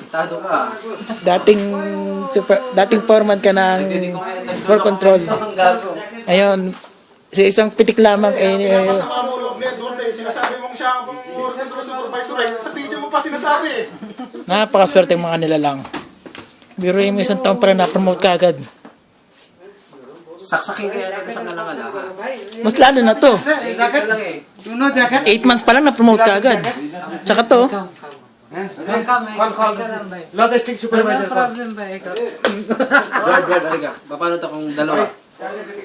Tado ka. Dating foreman ka ng work control. Ayun, sa isang pitik lamang Masama mo loob niya doon eh. Sinasabi mong siya ang work control supervisor eh. Sa video mo pa sinasabi eh. napakaswerte ng mga nilalang. Biro mo isang taon para na-promote ka agad. Saksakin kaya natin sa kalangala. Mas lalo na to. Jacket lang eh. 8 months pa lang na-promote ka agad. Tsaka to, Logistic supervisor pa. Halika, paano to kung dalawa?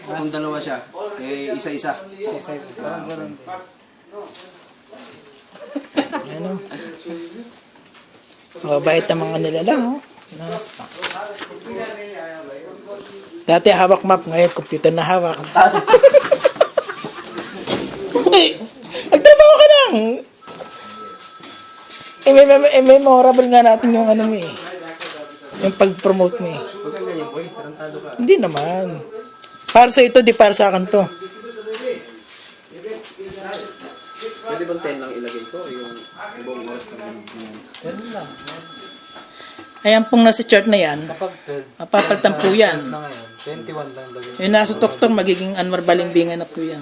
Kung dalawa siya, eh isa-isa. ano. Mabait ang mga nilalang. Dati hawak map, ngayon computer na hawak. Nagtrabaho ka lang. Memorable nga natin yung ano mo eh. Yung pag-promote mo eh. Huwag kang ganyan, boy. Tarantado ka. Hindi naman. Para sa ito, di para sa akin to. Pwede bang 10 lang ilagay ko? Yung buong oras na ganyan. Ayan pong nasa chart na yan, Kapag 12 mapapalitan po yan. na ngayon, 21 lang lagay. Yung nasa tuktok, magiging Anwar Balimbingan na po yan.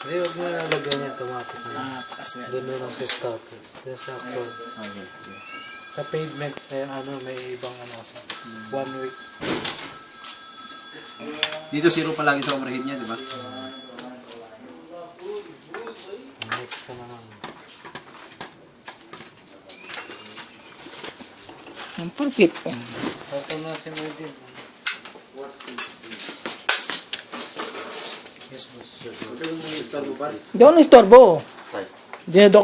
Eh, huwag na nalagyan niya automatic na. Napakaswerte. Doon lang sa status. Doon sa upload. Sa pavement, may ibang sa 1 week. Dito 0 pa lagi sa overhead niya, di ba? Next ka na lang. Ang perfect. Ito na si Medin. Yes, boss. Hindi ako na-istorbo. Hindi na doon